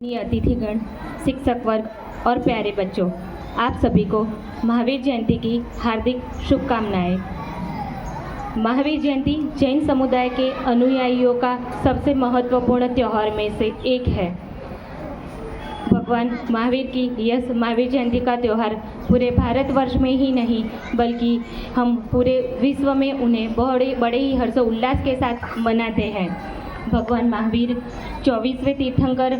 अतिथिगण, शिक्षक वर्ग और प्यारे बच्चों, आप सभी को महावीर जयंती की हार्दिक शुभकामनाएं। महावीर जयंती जैन समुदाय के अनुयायियों का सबसे महत्वपूर्ण त्यौहार में से एक है। भगवान महावीर की यह महावीर जयंती का त्यौहार पूरे भारतवर्ष में ही नहीं बल्कि हम पूरे विश्व में उन्हें बड़े ही हर्षोल्लास के साथ मनाते हैं। भगवान महावीर 24वें तीर्थंकर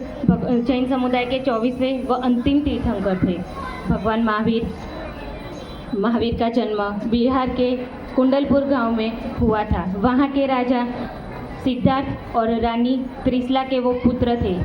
जैन समुदाय के 24वें व अंतिम तीर्थंकर थे। भगवान महावीर का जन्म बिहार के कुंडलपुर गांव में हुआ था। वहां के राजा सिद्धार्थ और रानी त्रिशला के वो पुत्र थे।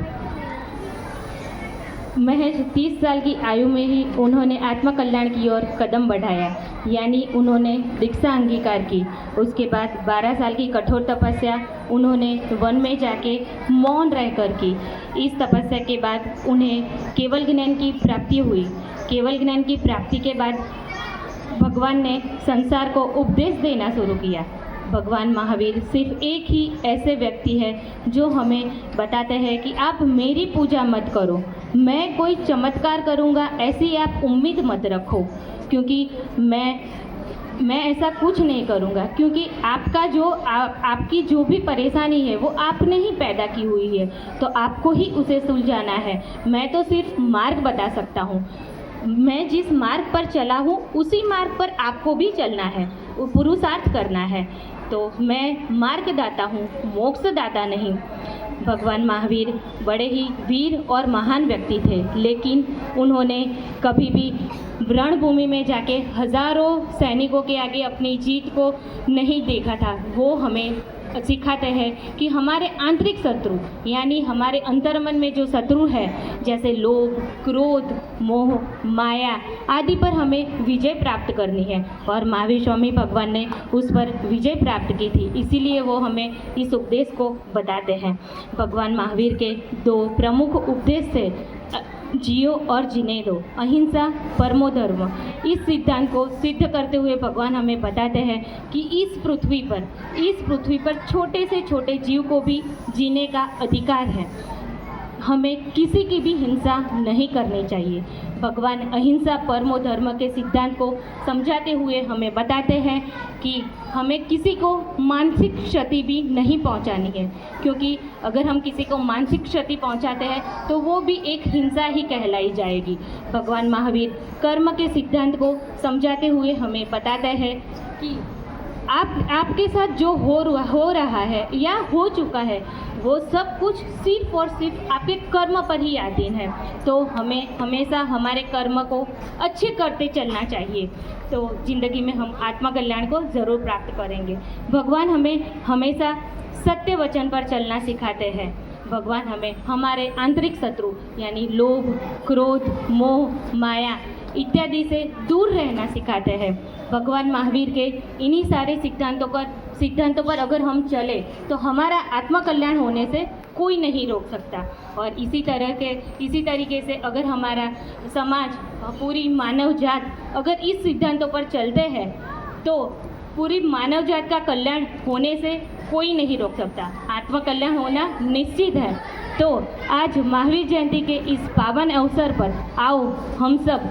महज 30 साल की आयु में ही उन्होंने आत्मकल्याण की ओर कदम बढ़ाया, यानी उन्होंने दीक्षा अंगीकार की। उसके बाद 12 साल की कठोर तपस्या उन्होंने वन में जाके मौन रहकर की। इस तपस्या के बाद उन्हें केवल ज्ञान की प्राप्ति हुई। केवल ज्ञान की प्राप्ति के बाद भगवान ने संसार को उपदेश देना शुरू किया। भगवान महावीर सिर्फ एक ही ऐसे व्यक्ति है जो हमें बताते हैं कि आप मेरी पूजा मत करो, मैं कोई चमत्कार करूँगा ऐसी आप उम्मीद मत रखो, क्योंकि मैं ऐसा कुछ नहीं करूँगा, क्योंकि आपकी जो भी परेशानी है वो आपने ही पैदा की हुई है, तो आपको ही उसे सुलझाना है। मैं तो सिर्फ मार्ग बता सकता हूँ। मैं जिस मार्ग पर चला हूँ उसी मार्ग पर आपको भी चलना है, पुरुषार्थ करना है। तो मैं मार्गदाता हूँ, मोक्षदाता नहीं। भगवान महावीर बड़े ही वीर और महान व्यक्ति थे, लेकिन उन्होंने कभी भी रणभूमि में जाके हजारों सैनिकों के आगे अपनी जीत को नहीं देखा था। वो हमें सिखाते हैं कि हमारे आंतरिक शत्रु यानी हमारे अंतर्मन में जो शत्रु है, जैसे लोभ, क्रोध, मोह, माया आदि पर हमें विजय प्राप्त करनी है, और महावीर स्वामी भगवान ने उस पर विजय प्राप्त की थी। इसीलिए वो हमें इस उपदेश को बताते हैं। भगवान महावीर के 2 प्रमुख उपदेश थे, जियो और जीने दो, अहिंसा, परमो धर्म। इस सिद्धांत को सिद्ध करते हुए भगवान हमें बताते हैं कि इस पृथ्वी पर छोटे से छोटे जीव को भी जीने का अधिकार है। हमें किसी की भी हिंसा नहीं करनी चाहिए। भगवान अहिंसा परमो धर्म के सिद्धांत को समझाते हुए हमें बताते हैं कि हमें किसी को मानसिक क्षति भी नहीं पहुंचानी है, क्योंकि अगर हम किसी को मानसिक क्षति पहुंचाते हैं तो वो भी एक हिंसा ही कहलाई जाएगी। भगवान महावीर कर्म के सिद्धांत को समझाते हुए हमें बताते हैं कि आपके साथ जो हो रहा है या हो चुका है वो सब कुछ सिर्फ और सिर्फ आपके कर्म पर ही अधीन है। तो हमें हमेशा हमारे कर्म को अच्छे करते चलना चाहिए, तो ज़िंदगी में हम आत्मकल्याण को ज़रूर प्राप्त करेंगे। भगवान हमें हमेशा सत्य वचन पर चलना सिखाते हैं। भगवान हमें हमारे आंतरिक शत्रु यानी लोभ, क्रोध, मोह, माया इत्यादि से दूर रहना सिखाते हैं। भगवान महावीर के इन्हीं सारे सिद्धांतों पर अगर हम चले तो हमारा आत्मकल्याण होने से कोई नहीं रोक सकता। और इसी तरीके से अगर हमारा समाज, पूरी मानव जात अगर इस सिद्धांतों पर चलते हैं तो पूरी मानव जात का कल्याण होने से कोई नहीं रोक सकता। आत्मकल्याण होना निश्चित है। तो आज महावीर जयंती के इस पावन अवसर पर आओ हम सब